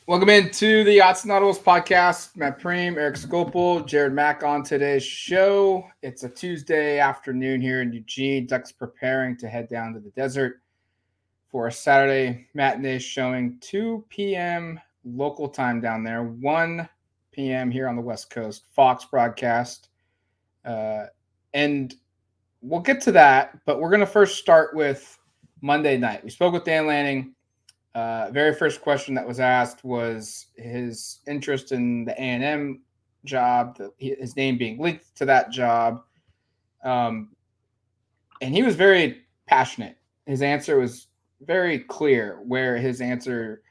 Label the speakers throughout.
Speaker 1: Welcome into the Autzen Audibles Podcast. Matt Preem, Eric Scopel, Jared Mack on today's show. It's a Tuesday afternoon here in Eugene. Ducks preparing to head down to the desert for a Saturday matinee showing, 2 p.m. local time down there, 1 p.m. here on the West Coast, Fox broadcast. And we'll get to that, but we're going to first start with Monday night. We spoke with Dan Lanning. Very first question that was asked was his interest in the A&M job, his name being linked to that job. And he was very passionate. His answer was very clear where his answer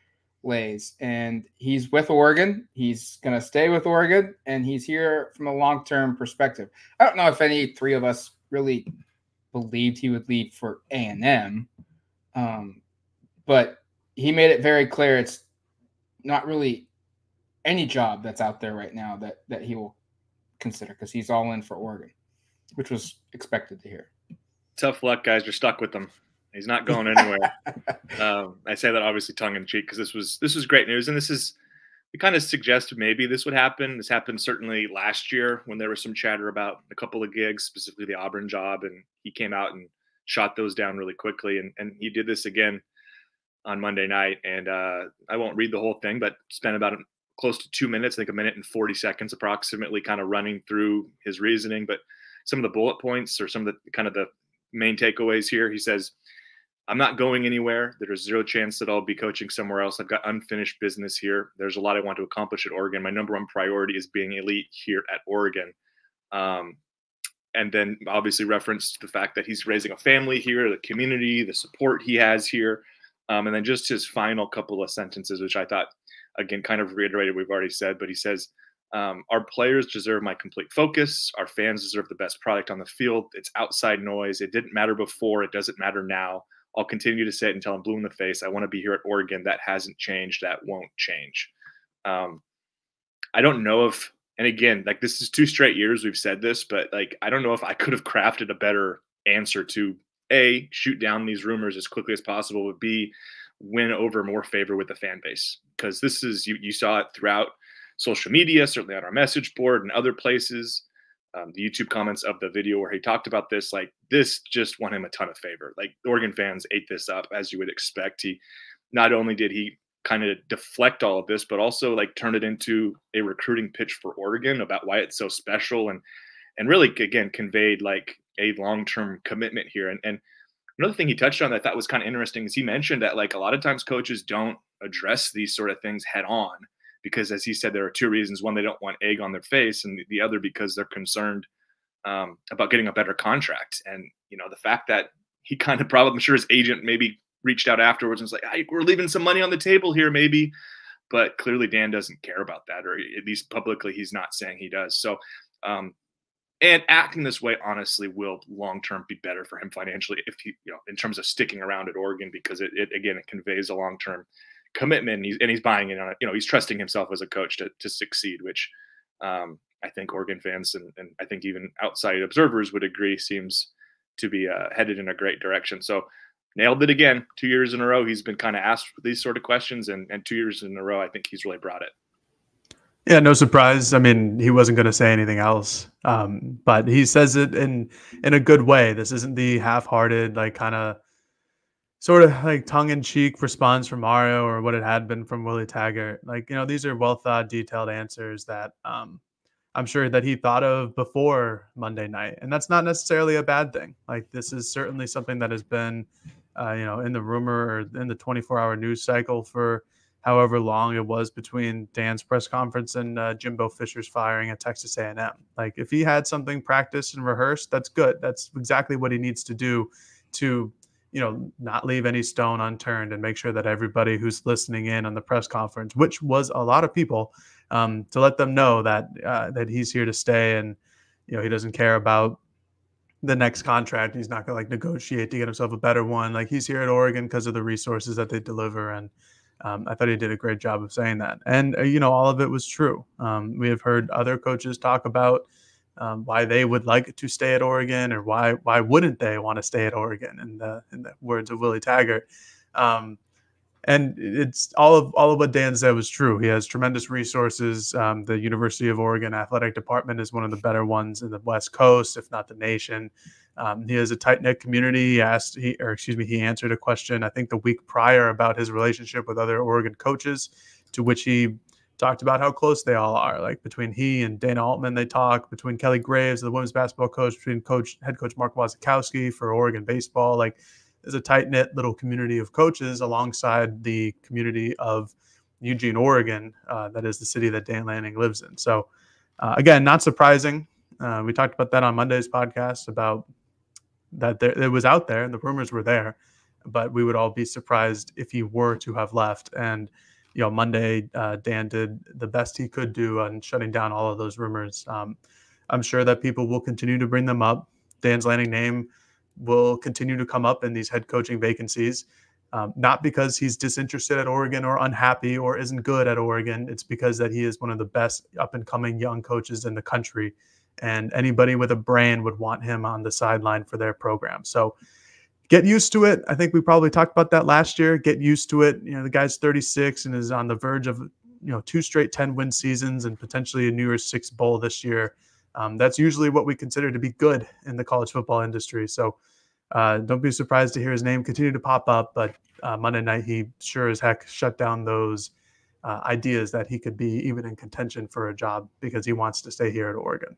Speaker 1: lays. And he's with Oregon. He's going to stay with Oregon, and he's here from a long-term perspective. I don't know if any three of us really believed he would leave for A&M, but he made it very clear it's not really any job that's out there right now that he will consider, because he's all in for Oregon, which was expected to hear.
Speaker 2: Tough luck, guys. You're stuck with him. He's not going anywhere. I say that obviously tongue in cheek, because this was great news, and we kind of suggested maybe this would happen. This happened certainly last year when there was some chatter about a couple of gigs, specifically the Auburn job, and he came out and shot those down really quickly, and he did this again on Monday night. And I won't read the whole thing, but spent about close to 2 minutes, I think 1 minute and 40 seconds approximately, kind of running through his reasoning. But some of the bullet points, or some of the kind of the main takeaways here, he says, "I'm not going anywhere. There's zero chance that I'll be coaching somewhere else. I've got unfinished business here. There's a lot I want to accomplish at Oregon. My number one priority is being elite here at Oregon." And then obviously referenced the fact that he's raising a family here, the community, the support he has here. And then just his final couple of sentences, which I thought, again, kind of reiterated we've already said, but he says, "Our players deserve my complete focus. Our fans deserve the best product on the field. It's outside noise. It didn't matter before. It doesn't matter now. I'll continue to say it until I'm blue in the face. I want to be here at Oregon. That hasn't changed. That won't change." I don't know if, and again, like, this is 2 straight years we've said this, but like, I don't know if I could have crafted a better answer to A, shoot down these rumors as quickly as possible, but B, win over more favor with the fan base. Because this is, you saw it throughout social media, certainly on our message board and other places. The YouTube comments of the video where he talked about this, like, this just won him a ton of favor. Like, the Oregon fans ate this up, as you would expect. Not only did he kind of deflect all of this, but also like turn it into a recruiting pitch for Oregon about why it's so special, and really, again, conveyed like a long-term commitment here. And another thing he touched on that I thought was kind of interesting is he mentioned that, like, a lot of times coaches don't address these sort of things head on, because, as he said, there are 2 reasons. One, they don't want egg on their face, and the other because they're concerned about getting a better contract. And, the fact that he kind of probably, I'm sure his agent maybe reached out afterwards and was like, "Hey, we're leaving some money on the table here, maybe." But clearly Dan doesn't care about that, or at least publicly he's not saying he does. So, and acting this way, honestly, will long-term be better for him financially if he, in terms of sticking around at Oregon, because it conveys a long-term commitment, and he's buying in on it. He's trusting himself as a coach to succeed, which I think Oregon fans and I think even outside observers would agree seems to be headed in a great direction. So nailed it again. 2 years in a row, he's been kind of asked these sort of questions, and 2 years in a row, I think he's really brought it.
Speaker 3: Yeah, no surprise. I mean, he wasn't going to say anything else, but he says it in a good way. This isn't the half-hearted, like, kind of sort of like tongue-in-cheek response from Mario, or what it had been from Willie Taggart. Like, these are well-thought, detailed answers that I'm sure that he thought of before Monday night, and that's not necessarily a bad thing. Like, this is certainly something that has been, in the rumor or in the 24-hour news cycle for however long it was between Dan's press conference and Jimbo Fisher's firing at Texas A&M. Like, if he had something practiced and rehearsed, that's good. That's exactly what he needs to do to, not leave any stone unturned, and make sure that everybody who's listening in on the press conference, which was a lot of people, to let them know that that he's here to stay, and he doesn't care about the next contract. He's not going to negotiate to get himself a better one. Like, he's here at Oregon because of the resources that they deliver, and I thought he did a great job of saying that. And, all of it was true. We have heard other coaches talk about why they would like to stay at Oregon, or why wouldn't they want to stay at Oregon, in the words of Willie Taggart. And it's all of what Dan said was true. He has tremendous resources. The University of Oregon athletic department is one of the better ones in the West Coast, if not the nation. He has a tight-knit community. He answered a question, I think, the week prior about his relationship with other Oregon coaches, to which he talked about how close they all are. Like between he and Dana Altman, they talk. Between Kelly Graves, the women's basketball coach, between head coach Mark Wazikowski for Oregon baseball, like there's a tight-knit little community of coaches alongside the community of Eugene, Oregon, that is the city that Dan Lanning lives in. So, again, not surprising. We talked about that on Monday's podcast about that it was out there and the rumors were there, but we would all be surprised if he were to have left. And, Monday, Dan did the best he could do on shutting down all of those rumors. I'm sure that people will continue to bring them up. Dan's Lanning name will continue to come up in these head coaching vacancies, not because he's disinterested at Oregon or unhappy or isn't good at Oregon. It's because that he is one of the best up-and-coming young coaches in the country, and anybody with a brain would want him on the sideline for their program. So get used to it. I think we probably talked about that last year. Get used to it. The guy's 36 and is on the verge of 2 straight 10-win seasons and potentially a New Year's Six bowl this year. That's usually what we consider to be good in the college football industry. So don't be surprised to hear his name continue to pop up. But Monday night, he sure as heck shut down those ideas that he could be even in contention for a job because he wants to stay here at Oregon.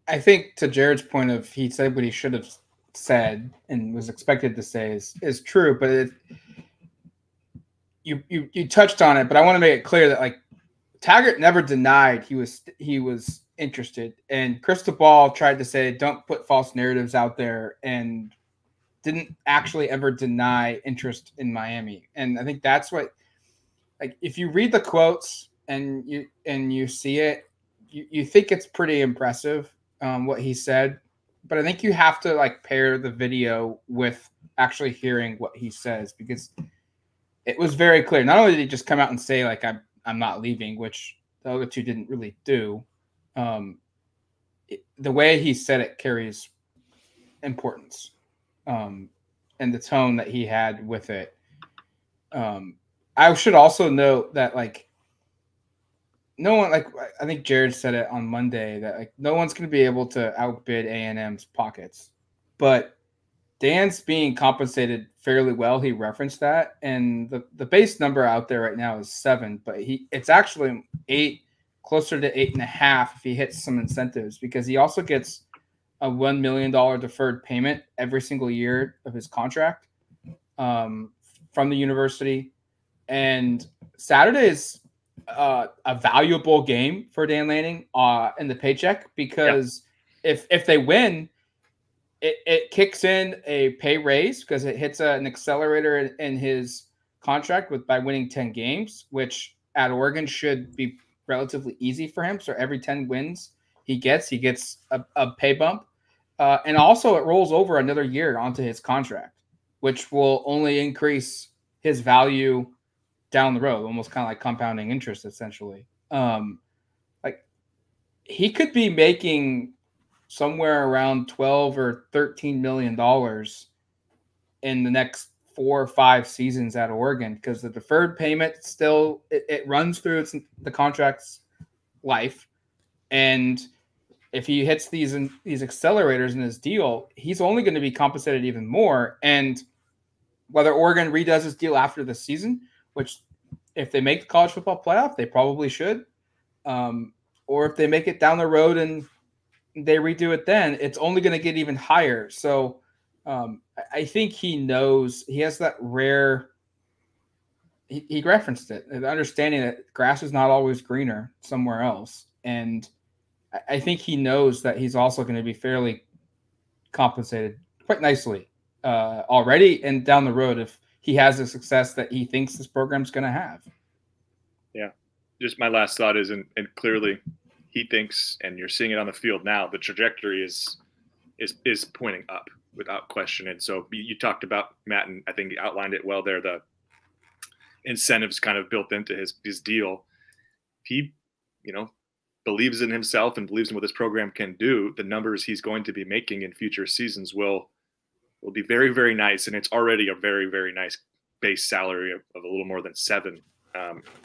Speaker 1: I think to Jared's point of he said what he should have said and was expected to say is true. But you touched on it, but I want to make it clear that like Taggart never denied he was interested, and Cristobal tried to say don't put false narratives out there and didn't actually ever deny interest in Miami. And I think that's what, like, if you read the quotes and you see it, you think it's pretty impressive what he said, but I think you have to like pair the video with actually hearing what he says, because it was very clear. Not only did he just come out and say like I'm not leaving, which the other two didn't really do. The way he said it carries importance, and the tone that he had with it. I should also note that like no one, like I think Jared said it on Monday, that like no one's going to be able to outbid A&M's pockets, but Dan's being compensated fairly well. He referenced that, and the base number out there right now is 7, but it's actually 8. Closer to 8.5 if he hits some incentives, because he also gets a $1 million deferred payment every single year of his contract from the university. And Saturday is a valuable game for Dan Lanning in the paycheck, because if they win, it kicks in a pay raise because it hits an accelerator in his contract by winning 10 games, which at Oregon should be relatively easy for him. So every 10 wins he gets a pay bump. And also it rolls over another year onto his contract, which will only increase his value down the road, almost kind of like compounding interest, essentially. Like he could be making somewhere around $12 or $13 million in the next 4 or 5 seasons at Oregon, because the deferred payment still it runs through the contract's life, and if he hits these accelerators in his deal, he's only going to be compensated even more. And whether Oregon redoes his deal after the season, which if they make the college football playoff, they probably should, or if they make it down the road and they redo it, then it's only going to get even higher. So I think he knows he has that rare. He referenced it, the understanding that grass is not always greener somewhere else, and I think he knows that he's also going to be fairly compensated quite nicely already and down the road if he has the success that he thinks this program's going to have.
Speaker 2: Yeah, just my last thought is, and clearly he thinks, and you're seeing it on the field now, the trajectory is pointing up without question. And so you talked about, Matt, and I think you outlined it well there, the incentives kind of built into his deal. He, believes in himself and believes in what this program can do. The numbers he's going to be making in future seasons will be very, very nice. And it's already a very, very nice base salary of a little more than 7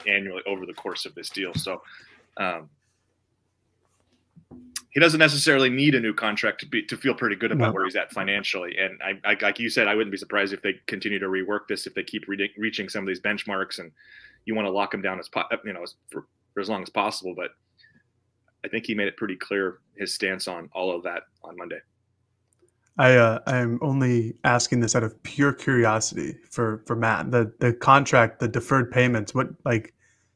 Speaker 2: annually over the course of this deal. So he doesn't necessarily need a new contract to feel pretty good about where he's at financially. And I like you said, I wouldn't be surprised if they continue to rework this, if they keep reaching some of these benchmarks, and you want to lock him down for as long as possible. But I think he made it pretty clear his stance on all of that on Monday.
Speaker 3: I'm only asking this out of pure curiosity for Matt. The contract, the deferred payments, what, like,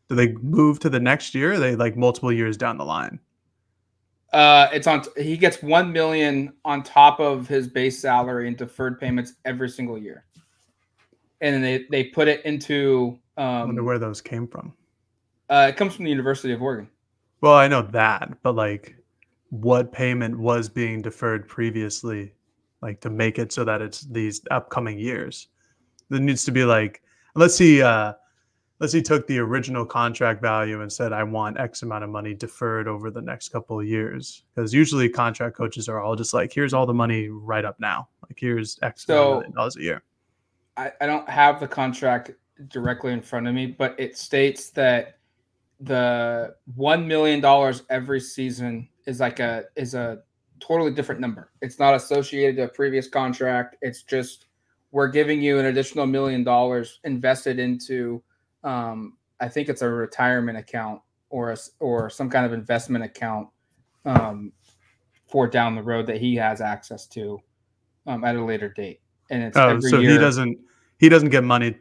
Speaker 3: do they move to the next year? Or are they like multiple years down the line?
Speaker 1: He gets $1 million on top of his base salary and deferred payments every single year. And then they put it into
Speaker 3: I wonder where those came from.
Speaker 1: It comes from the University of Oregon.
Speaker 3: Well, I know that, but like what payment was being deferred previously, like to make it so that it's these upcoming years? There needs to be like, let's see took the original contract value and said, I want X amount of money deferred over the next couple of years. Because usually contract coaches are all just like, here's all the money right up now. Like, here's X million dollars a year.
Speaker 1: I don't have the contract directly in front of me, but it states that the $1 million every season is a totally different number. It's not associated to a previous contract. It's just, we're giving you an additional $1 million invested into, I think it's a retirement account or some kind of investment account for down the road that he has access to at a later date. And it's every
Speaker 3: so
Speaker 1: year.
Speaker 3: He doesn't get money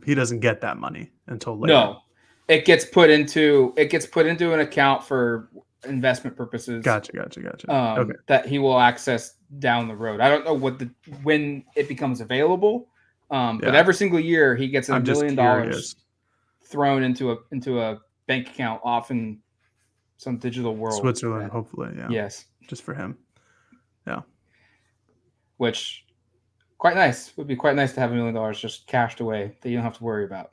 Speaker 3: he doesn't get that money until later.
Speaker 1: No, it gets put into an account for investment purposes.
Speaker 3: Gotcha. Okay.
Speaker 1: That he will access down the road. I don't know when it becomes available. But every single year he gets $1 million thrown into a bank account off in some digital world.
Speaker 3: Switzerland, hopefully. Yeah.
Speaker 1: Yes.
Speaker 3: Just for him. Yeah.
Speaker 1: Which would be quite nice to have $1 million just cashed away that you don't have to worry about.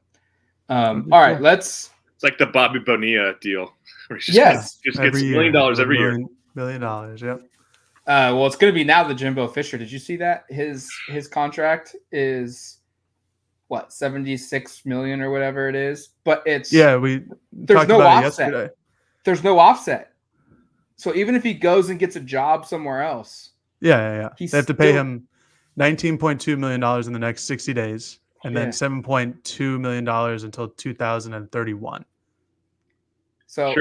Speaker 1: All right, it's
Speaker 2: like the Bobby Bonilla deal. Where he
Speaker 1: just
Speaker 2: gets $1 million every year.
Speaker 3: $1 million, yep.
Speaker 1: Well, it's going to be now the Jimbo Fisher. Did you see that? His contract is what, $76 million or whatever it is, but it's there's no offset. There's no offset. So even if he goes and gets a job somewhere else,
Speaker 3: they have to pay him $19.2 million in the next 60 days, and then $7.2 million until 2031.
Speaker 2: So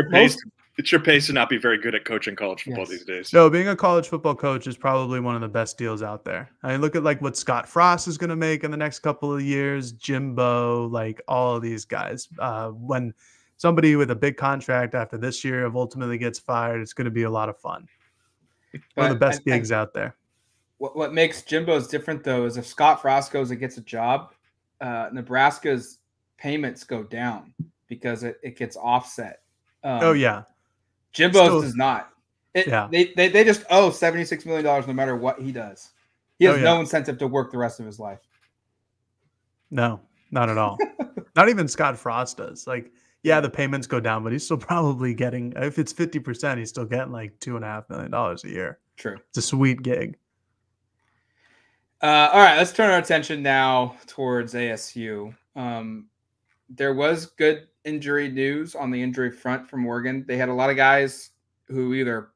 Speaker 2: it sure pays to not be very good at coaching college football these days.
Speaker 3: No, being a college football coach is probably one of the best deals out there. I mean, look at like what Scott Frost is going to make in the next couple of years, Jimbo, like all of these guys. When somebody with a big contract after this year ultimately gets fired, it's going to be a lot of fun. One of the best gigs out there.
Speaker 1: What makes Jimbo's different, though, is if Scott Frost goes and gets a job, Nebraska's payments go down because it gets offset. Jimbo's does not. They just owe $76 million no matter what he does. He has no incentive to work the rest of his life.
Speaker 3: No, not at all. Not even Scott Frost does. Like, the payments go down, but he's still probably getting, if it's 50%, he's still getting like $2.5 million a year.
Speaker 1: True.
Speaker 3: It's a sweet gig.
Speaker 1: All right, let's turn our attention now towards ASU. There was good injury news on the injury front from Oregon. They had a lot of guys who either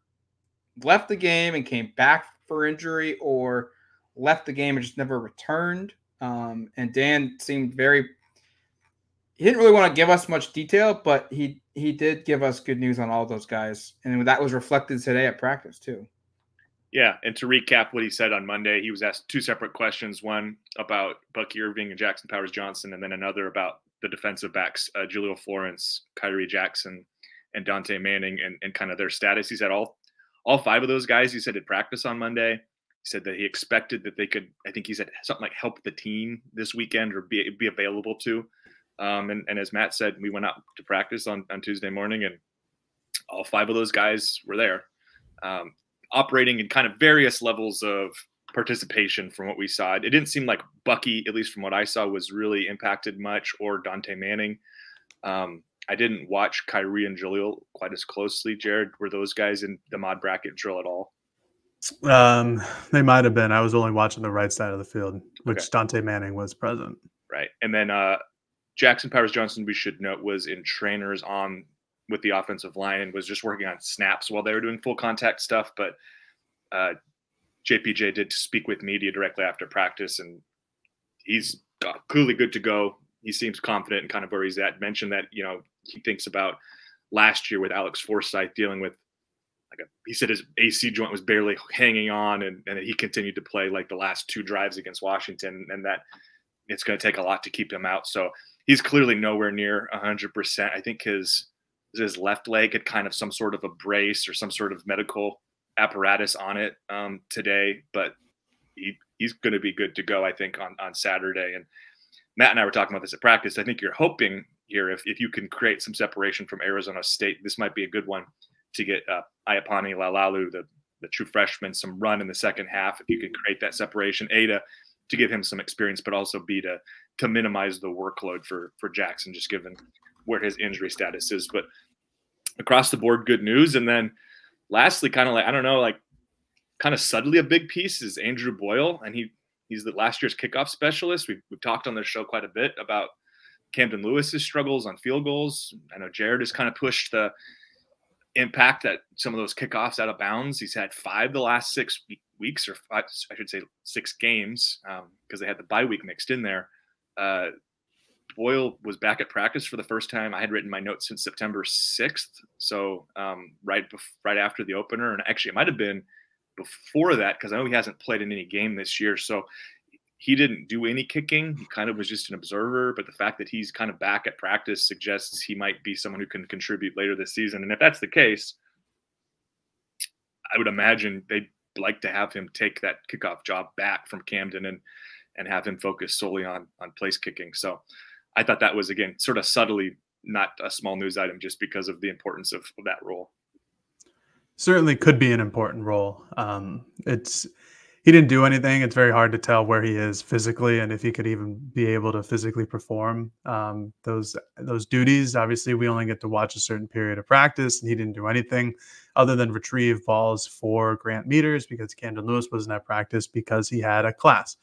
Speaker 1: left the game and came back for injury or left the game and just never returned. And Dan seemed he didn't really want to give us much detail, but he did give us good news on all those guys. And that was reflected today at practice too.
Speaker 2: Yeah, and to recap what he said on Monday, he was asked two separate questions, one about Bucky Irving and Jackson Powers Johnson, and then another about the defensive backs, Julio Florence, Kyrie Jackson, and Dante Manning, and kind of their status. He said all five of those guys, he said, had practice on Monday. He said that he expected that they could, I think he said something like help the team this weekend or be available to. And as Matt said, we went out to practice on Tuesday morning, and all five of those guys were there. Operating in kind of various levels of participation from what we saw. It didn't seem like Bucky, at least from what I saw, was really impacted much, or Dante Manning. I didn't watch Kyrie and Jaleel quite as closely. Jared, were those guys in the mod bracket drill at all?
Speaker 3: They might have been. I was only watching the right side of the field, which Dante Manning was present.
Speaker 2: Right. And then Jackson Powers Johnson, we should note, was in trainers on with the offensive line and was just working on snaps while they were doing full contact stuff. But JPJ did speak with media directly after practice, and he's clearly good to go. He seems confident in kind of where he's at. Mentioned that, he thinks about last year with Alex Forsythe dealing with, he said his AC joint was barely hanging on, and he continued to play like the last 2 drives against Washington, and that it's going to take a lot to keep him out. So he's clearly nowhere near 100%. I think his left leg had kind of some sort of a brace or some sort of medical apparatus on it today, but he's going to be good to go, I think, on Saturday. And Matt and I were talking about this at practice. I think you're hoping here, if you can create some separation from Arizona State, this might be a good one to get Iapani Lalalu, the true freshman, some run in the second half. If you can create that separation, A, to give him some experience, but also B, to minimize the workload for Jackson, just given where his injury status is. But across the board, good news. And then lastly, kind of like, I don't know, like kind of subtly a big piece is Andrew Boyle, and he's the last year's kickoff specialist. We've talked on this show quite a bit about Camden Lewis's struggles on field goals. I know Jared has kind of pushed the impact that some of those kickoffs out of bounds. He's had 5 the last 6 weeks, or 5, I should say 6 games, because they had the bye week mixed in there. Boyle was back at practice for the first time. I had written my notes since September 6th. So right after the opener. And actually it might've been before that, because I know he hasn't played in any game this year. So he didn't do any kicking. He kind of was just an observer, but the fact that he's kind of back at practice suggests he might be someone who can contribute later this season. And if that's the case, I would imagine they'd like to have him take that kickoff job back from Camden and have him focus solely on place kicking. So I thought that was, again, sort of subtly not a small news item just because of the importance of that role.
Speaker 3: Certainly could be an important role. He didn't do anything. It's very hard to tell where he is physically and if he could even be able to physically perform those duties. Obviously, we only get to watch a certain period of practice, and he didn't do anything other than retrieve balls for Grant Meters because Camden Lewis wasn't at practice because he had a class.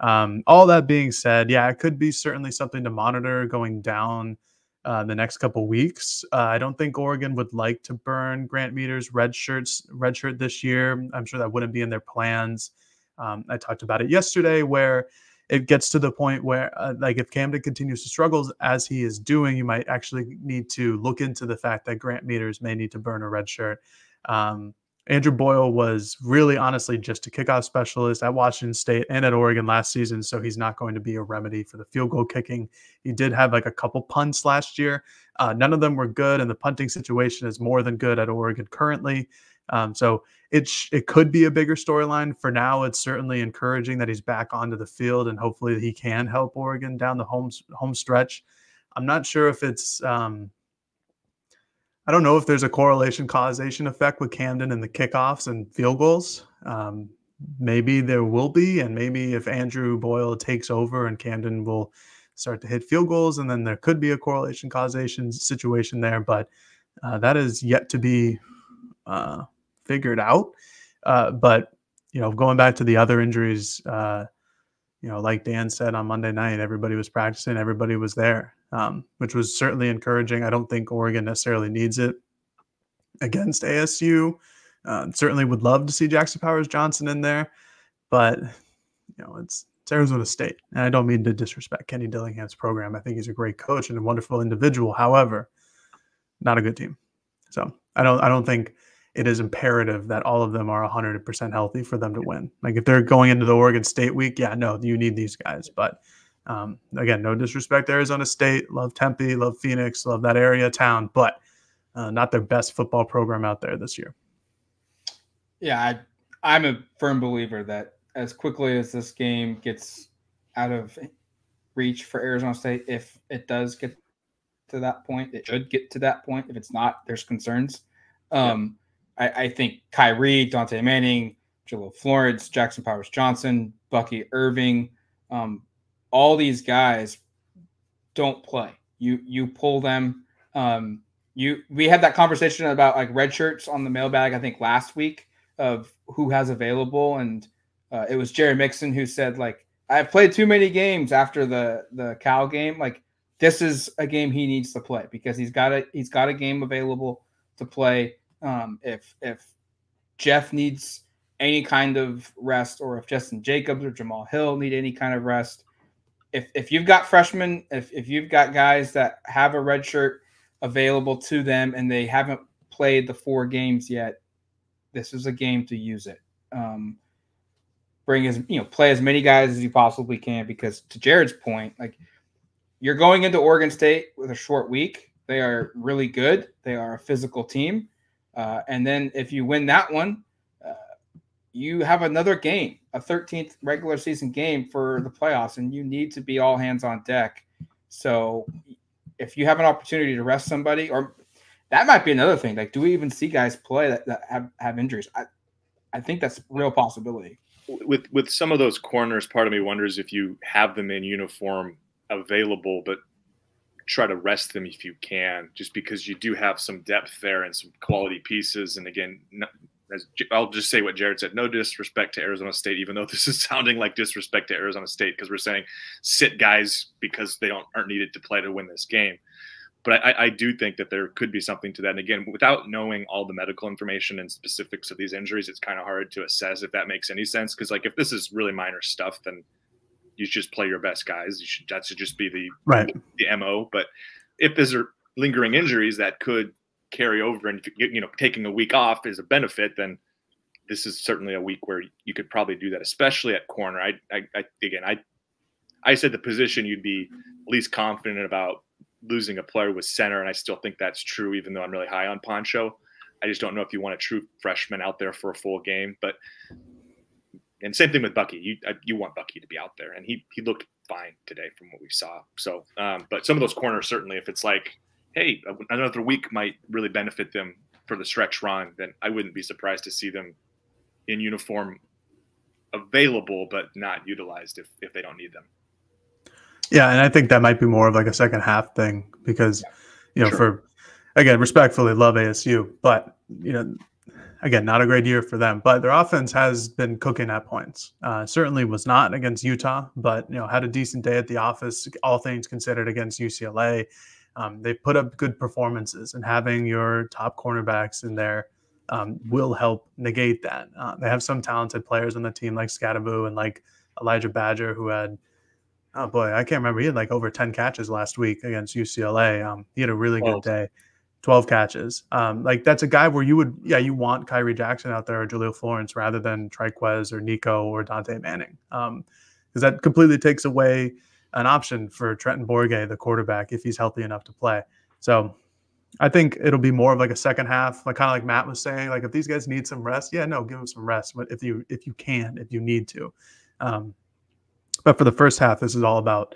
Speaker 3: All that being said, yeah, it could be certainly something to monitor going down the next couple weeks. I don't think Oregon would like to burn Grant Meters' redshirt this year. I'm sure that wouldn't be in their plans. I talked about it yesterday, where it gets to the point where, if Camden continues to struggle as he is doing, you might actually need to look into the fact that Grant Meters may need to burn a red shirt. Andrew Boyle was really, honestly, just a kickoff specialist at Washington State and at Oregon last season, so he's not going to be a remedy for the field goal kicking. He did have a couple punts last year. None of them were good, and the punting situation is more than good at Oregon currently. So it could be a bigger storyline. For now, it's certainly encouraging that he's back onto the field, and hopefully he can help Oregon down the home stretch. I'm not sure if it's I don't know if there's a correlation-causation effect with Camden and the kickoffs and field goals. Maybe there will be, and maybe if Andrew Boyle takes over and Camden will start to hit field goals, and then there could be a correlation-causation situation there. But that is yet to be figured out. But going back to the other injuries, like Dan said on Monday night, everybody was practicing, everybody was there. Which was certainly encouraging. I don't think Oregon necessarily needs it against ASU. Certainly would love to see Jackson Powers Johnson in there, but it's Arizona State, and I don't mean to disrespect Kenny Dillingham's program. I think he's a great coach and a wonderful individual. However, not a good team. So I don't think it is imperative that all of them are 100% healthy for them to win. If they're going into the Oregon State week, yeah, no, you need these guys, but. Again, no disrespect to Arizona State. Love Tempe, love Phoenix, love that area town, but not their best football program out there this year.
Speaker 1: Yeah, I'm a firm believer that as quickly as this game gets out of reach for Arizona State, if it does get to that point, it should get to that point. If it's not, there's concerns. I think Kyrie, Dante Manning, Jalil Florence, Jackson Powers Johnson, Bucky Irving, all these guys don't play. You pull them. We had that conversation about red shirts on the mailbag, I think last week, of who has available. And it was Jerry Mixon who said I've played too many games after the Cal game. Like, this is a game he needs to play because he's got a game available to play. If Jeff needs any kind of rest, or if Justin Jacobs or Jamal Hill need any kind of rest, if you've got freshmen, if you've got guys that have a red shirt available to them and they haven't played the 4 games yet, this is a game to use it. Play as many guys as you possibly can, because to Jared's point, like, you're going into Oregon State with a short week. They are really good. They are a physical team. And then if you win that one, you have another game, a 13th regular season game for the playoffs, and you need to be all hands on deck. So if you have an opportunity to rest somebody, or that might be another thing. Like, do we even see guys play that have injuries? I think that's a real possibility.
Speaker 2: With some of those corners, part of me wonders if you have them in uniform available, but try to rest them if you can, just because you do have some depth there and some quality pieces. And again, I'll just say what Jared said, no disrespect to Arizona State, even though this is sounding like disrespect to Arizona State, because we're saying sit guys because they aren't needed to play to win this game. But I do think that there could be something to that. And again, without knowing all the medical information and specifics of these injuries, it's kind of hard to assess if that makes any sense. Because, like, if this is really minor stuff, then you should just play your best guys. That should just be the MO. But if there's lingering injuries that could carry over, and taking a week off is a benefit, then this is certainly a week where you could probably do that, especially at corner. I said the position you'd be least confident about losing a player was center, and I still think that's true, even though I'm really high on Poncho. I just don't know if you want a true freshman out there for a full game. And same thing with Bucky. You want Bucky to be out there, and he looked fine today from what we saw. So, but some of those corners, certainly, if it's like, hey, another week might really benefit them for the stretch run, then I wouldn't be surprised to see them in uniform available, but not utilized if they don't need them.
Speaker 3: Yeah, and I think that might be more of like a second half thing, because, sure, respectfully love ASU, but, again, not a great year for them. But their offense has been cooking at points. Certainly was not against Utah, but, had a decent day at the office, all things considered, against UCLA. They put up good performances, and having your top cornerbacks in there will help negate that. They have some talented players on the team, like Scadaboo and like Elijah Badger, who had, oh boy, I can't remember. He had like over 10 catches last week against UCLA. He had a really good day, 12 catches. Like, that's a guy where you want Kyrie Jackson out there, or Jaleel Florence, rather than Triquez or Nico or Dante Manning. Because that completely takes away an option for Trenton Bourguet, the quarterback, if he's healthy enough to play. So I think it'll be more of like a second half, like kind of like Matt was saying, like, if these guys need some rest, give them some rest. But if you need to. But for the first half, this is all about,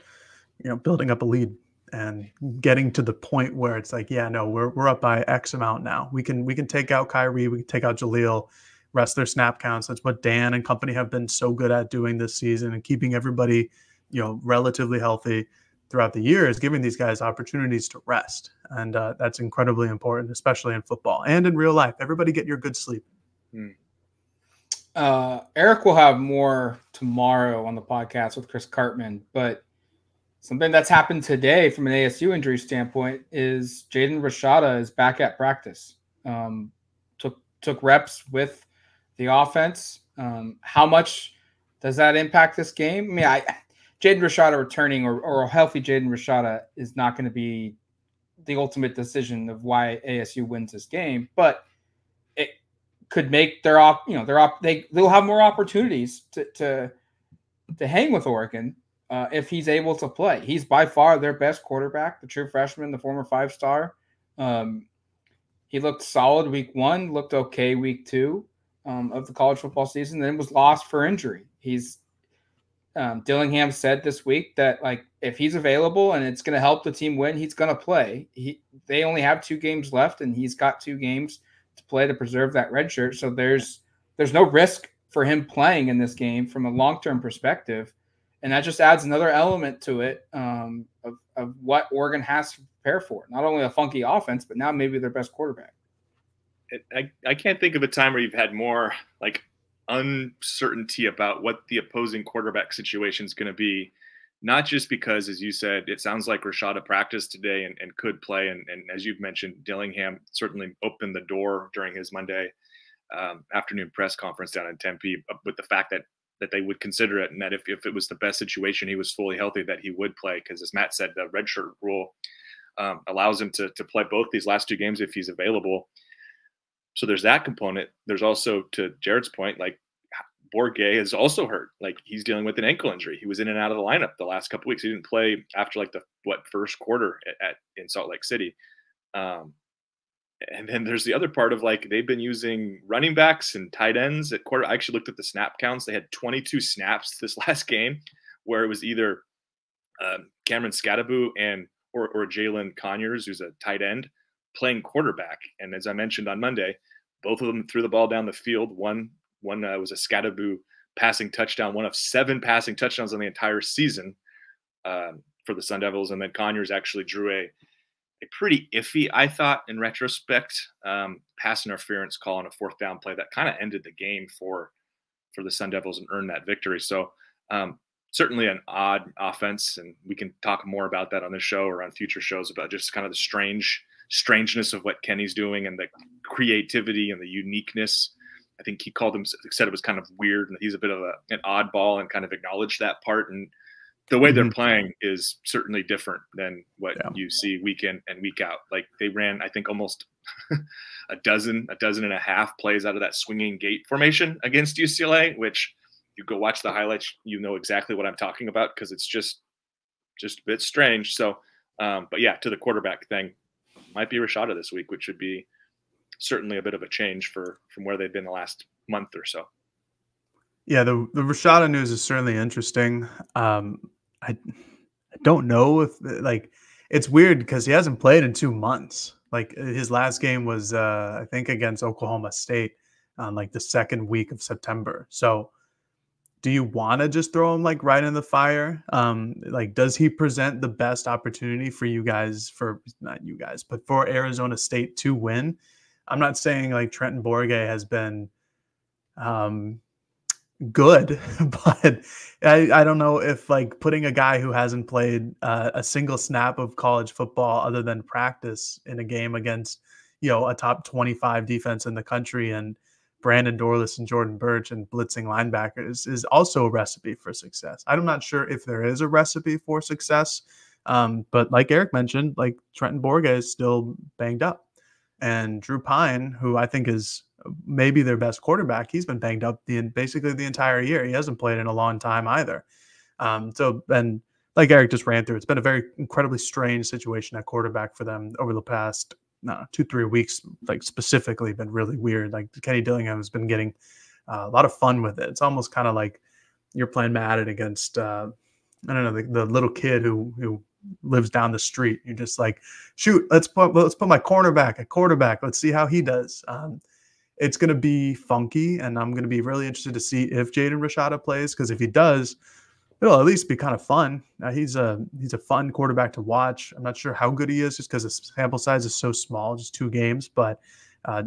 Speaker 3: building up a lead and getting to the point where it's like, we're up by X amount now. We can take out Kyrie, we can take out Jaleel, rest their snap counts. That's what Dan and company have been so good at doing this season, and keeping everybody, relatively healthy throughout the year, is giving these guys opportunities to rest. And that's incredibly important, especially in football and in real life. Everybody get your good sleep.
Speaker 1: Eric will have more tomorrow on the podcast with Chris Cartman, but something that's happened today from an ASU injury standpoint is Jaden Rashada is back at practice. Took reps with the offense. How much does that impact this game? I mean, Jaden Rashada returning, or a healthy Jaden Rashada, is not going to be the ultimate decision of why ASU wins this game, but it could make they'll have more opportunities to hang with Oregon if he's able to play. He's by far their best quarterback, the true freshman, the former 5-star. He looked solid week 1, looked okay week 2 of the college football season, then was lost for injury. Dillingham said this week that, like, if he's available and it's going to help the team win, he's going to play. They only have 2 games left, and he's got 2 games to play to preserve that red shirt. So there's no risk for him playing in this game from a long-term perspective. And that just adds another element to it of what Oregon has to prepare for. Not only a funky offense, but now maybe their best quarterback.
Speaker 2: I can't think of a time where you've had more, like, uncertainty about what the opposing quarterback situation is going to be. Not just because, as you said, it sounds like Rashada practiced today and could play. And as you've mentioned, Dillingham certainly opened the door during his Monday afternoon press conference down in Tempe with the fact that they would consider it, and that if it was the best situation, he was fully healthy, that he would play. Because as Matt said, the redshirt rule allows him to play both these last 2 games if he's available. So there's that component. There's also, to Jared's point, like, Bourguet is also hurt. Like, he's dealing with an ankle injury. He was in and out of the lineup the last couple of weeks. He didn't play after like the first quarter in Salt Lake City. And then there's the other part of, like, they've been using running backs and tight ends at quarter. I actually looked at the snap counts. They had 22 snaps this last game where it was either Cameron Scadaboo or Jalen Conyers, who's a tight end, playing quarterback. And as I mentioned on Monday, both of them threw the ball down the field. One was a Scadaboo passing touchdown, one of 7 passing touchdowns on the entire season for the Sun Devils. And then Conyers actually drew a pretty iffy, I thought, in retrospect, pass interference call on a 4th down play that kind of ended the game for the Sun Devils and earned that victory. So certainly an odd offense, and we can talk more about that on this show or on future shows about just kind of the strangeness of what Kenny's doing and the creativity and the uniqueness. I think he said it was kind of weird, and he's a bit of an oddball, and kind of acknowledged that part. And the way they're playing is certainly different than what you see week in and week out. Like, they ran, I think, almost a dozen and a half plays out of that swinging gate formation against UCLA, which you go watch the highlights, you know exactly what I'm talking about, because it's just a bit strange. So, but yeah, to the quarterback thing, might be Rashada this week, which would be certainly a bit of a change from where they've been the last month or so.
Speaker 3: Yeah, the Rashada news is certainly interesting. I don't know if, like, it's weird because he hasn't played in 2 months. Like, his last game was I think against Oklahoma State on like the 2nd week of September. So do you want to just throw him like right in the fire? Like, does he present the best opportunity for you guys, not you guys, but for Arizona State to win? I'm not saying like Trenton Bourguet has been good, but I don't know if like putting a guy who hasn't played a single snap of college football other than practice in a game against, a top 25 defense in the country and Brandon Dorlus and Jordan Birch and blitzing linebackers is also a recipe for success. I'm not sure if there is a recipe for success, but like Eric mentioned, like Trenton Bourguet is still banged up. And Drew Pine, who I think is maybe their best quarterback, he's been banged up basically the entire year. He hasn't played in a long time either. And like Eric just ran through, it's been a very incredibly strange situation at quarterback for them over the past 2-3 weeks. Like, specifically been really weird. Like, Kenny Dillingham has been getting a lot of fun with it. It's almost kind of like you're playing Madden against I don't know, the little kid who lives down the street. You're just like, shoot, let's put my cornerback at quarterback. Let's see how he does. It's going to be funky, and I'm going to be really interested to see if Jaden Rashada plays, because if he does, it'll at least be kind of fun. He's a fun quarterback to watch. I'm not sure how good he is just because the sample size is so small, just 2 games. But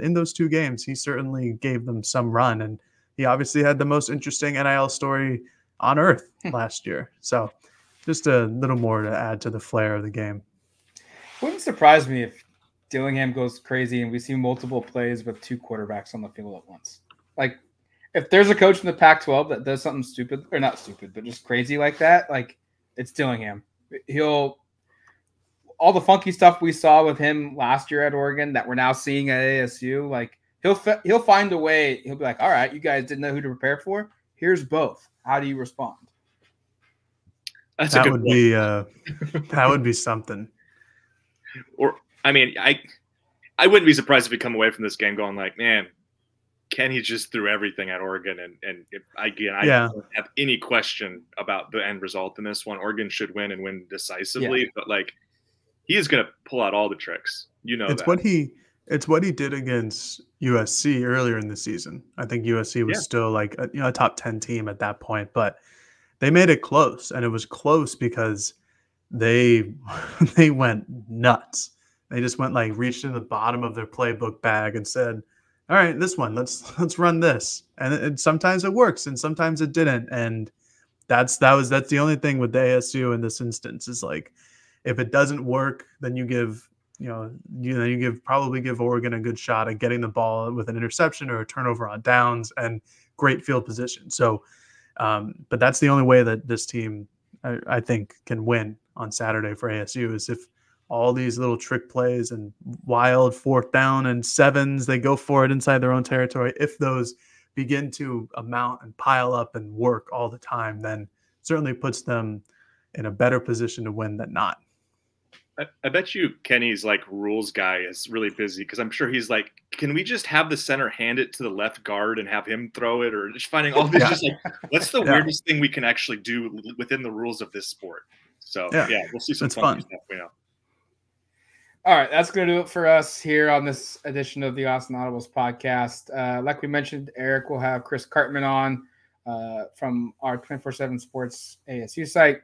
Speaker 3: in those 2 games, he certainly gave them some run, and he obviously had the most interesting NIL story on earth last year. So just a little more to add to the flair of the game.
Speaker 1: Wouldn't surprise me if Dillingham goes crazy and we see multiple plays with 2 quarterbacks on the field at once. Like, if there's a coach in the Pac-12 that does something stupid, or not stupid, but just crazy like that, like, it's Dillingham. All the funky stuff we saw with him last year at Oregon that we're now seeing at ASU, like, he'll find a way. He'll be like, all right, you guys didn't know who to prepare for. Here's both. How do you respond?
Speaker 3: That would be something.
Speaker 2: Or, I mean, I wouldn't be surprised if we come away from this game going like, man, Kenny just threw everything at Oregon. And I don't have any question about the end result in this one. Oregon should win and win decisively, but like, he is going to pull out all the tricks.
Speaker 3: It's what he did against USC earlier in the season. I think USC was still like a top 10 team at that point, but they made it close, and it was close because they went nuts. They just reached in the bottom of their playbook bag and said, all right, this one, let's run this. And sometimes it works and sometimes it didn't. And that's the only thing with the ASU in this instance is like, if it doesn't work, then you probably give Oregon a good shot at getting the ball with an interception or a turnover on downs and great field position. So, but that's the only way that this team, I think, can win on Saturday for ASU is if all these little trick plays and wild 4th down and 7s, they go for it inside their own territory. If those begin to amount and pile up and work all the time, then certainly puts them in a better position to win than not.
Speaker 2: I bet you Kenny's like rules guy is really busy because I'm sure he's like, can we just have the center hand it to the left guard and have him throw it, or just finding all this just like what's the weirdest thing we can actually do within the rules of this sport. So we'll see some fun stuff. We know.
Speaker 1: All right, that's going to do it for us here on this edition of the Autzen Audibles podcast. Like we mentioned, Eric will have Chris Cartman on from our 24/7 Sports ASU site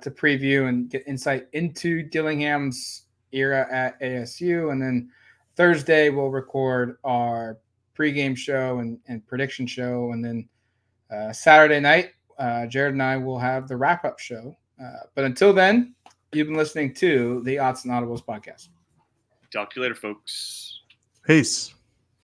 Speaker 1: to preview and get insight into Dillingham's era at ASU. And then Thursday, we'll record our pregame show and prediction show. And then Saturday night, Jared and I will have the wrap-up show. But until then, you've been listening to the Autzen Audibles podcast.
Speaker 2: Talk to you later, folks.
Speaker 3: Peace.